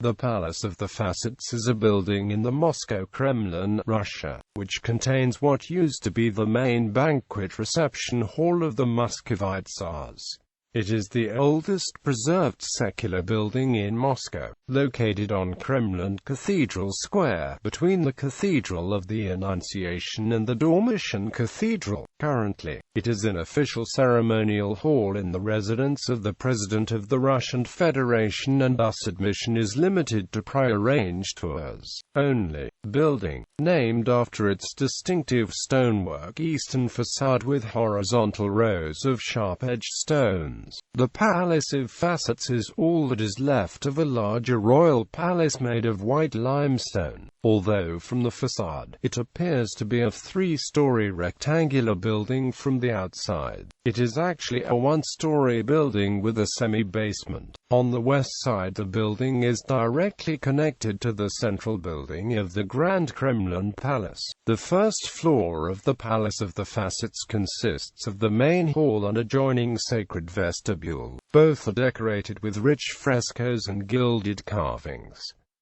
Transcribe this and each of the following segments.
The Palace of the Facets is a building in the Moscow Kremlin, Russia, which contains what used to be the main banquet reception hall of the Muscovite Tsars. It is the oldest preserved secular building in Moscow, located on Kremlin Cathedral Square, between the Cathedral of the Annunciation and the Dormition Cathedral.Currently, it is an official ceremonial hall in the residence of the President of the Russian Federation, and thus admission is limited to prearranged tours only. Building, named after its distinctive stonework eastern facade with horizontal rows of sharp-edged stones. The Palace of Facets is all that is left of a larger royal palace made of white limestone, although from the facade, it appears to be a three-story rectangular building from the outside. It is actually a one-story building with a semi-basement. On the west side, the building is directly connected to the central building of the Grand Kremlin Palace. The first floor of the Palace of the Facets consists of the main hall and adjoining sacred vestibule. Both are decorated with rich frescoes and gilded carvings.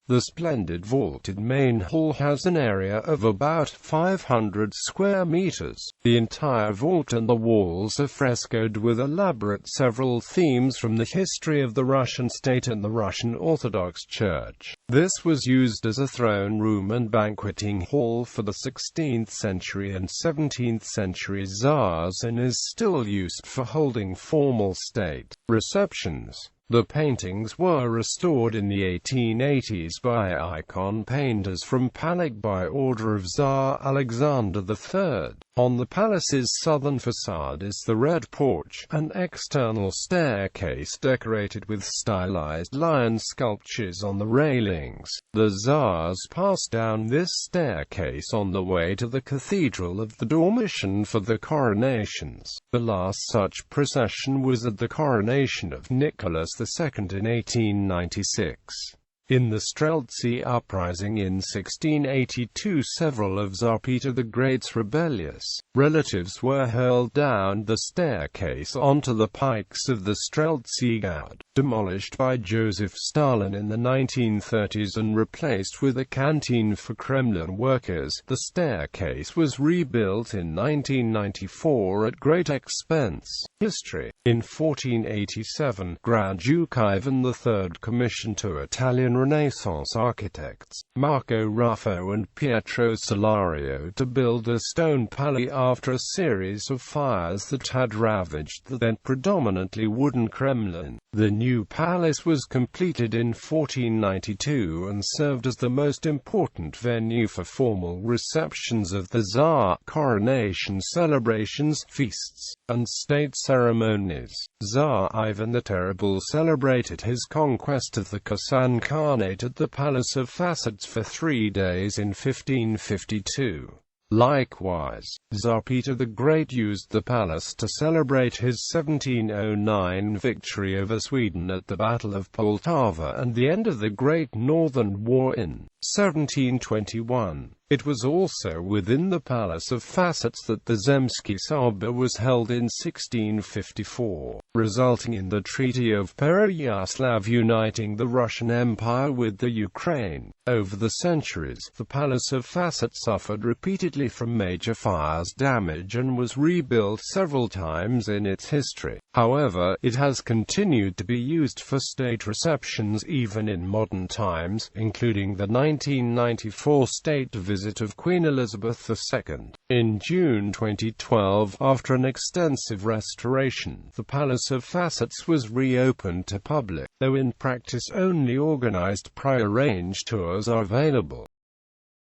The splendid vaulted main hall has an area of about 500 square meters. The entire vault and the walls are frescoed with elaborate several themes from the history of the Russian state and the Russian Orthodox Church. This was used as a throne room and banqueting hall for the 16th century and 17th century Tsars, and is still used for holding formal state receptions. The paintings were restored in the 1880s by icon painters from Palace by order of Tsar Alexander III. On the palace's southern facade is the Red Porch, an external staircase decorated with stylized lion sculptures on the railings. The Tsars passed down this staircase on the way to the Cathedral of the Dormition for the coronations. The last such procession was at the coronation of Nicholas II in 1896. In the Streltsy uprising in 1682, several of Tsar Peter the Great's rebellious relatives were hurled down the staircase onto the pikes of the Streltsy Guard, demolished by Joseph Stalin in the 1930s and replaced with a canteen for Kremlin workers. The staircase was rebuilt in 1994 at great expense. History. In 1487, Grand Duke Ivan III commissioned two Italian Renaissance architects, Marco Ruffo and Pietro Solario, to build a stone palace after a series of fires that had ravaged the then predominantly wooden Kremlin. The new palace was completed in 1492 and served as the most important venue for formal receptions of the Tsar, coronation celebrations, feasts, and state ceremonies. Tsar Ivan the Terrible celebrated his conquest of the Kazan Khanate at the Palace of Facets for 3 days in 1552. Likewise, Tsar Peter the Great used the palace to celebrate his 1709 victory over Sweden at the Battle of Poltava and the end of the Great Northern War in 1721. It was also within the Palace of Facets that the Zemsky Sabor was held in 1654, resulting in the Treaty of Pereyaslav uniting the Russian Empire with the Ukraine. Over the centuries, the Palace of Facets suffered repeatedly from major fires damage and was rebuilt several times in its history. However, it has continued to be used for state receptions even in modern times, including the 1994 state visit of Queen Elizabeth II. In June 2012, after an extensive restoration, the Palace of Facets was reopened to public, though in practice only organized prearranged tours are available.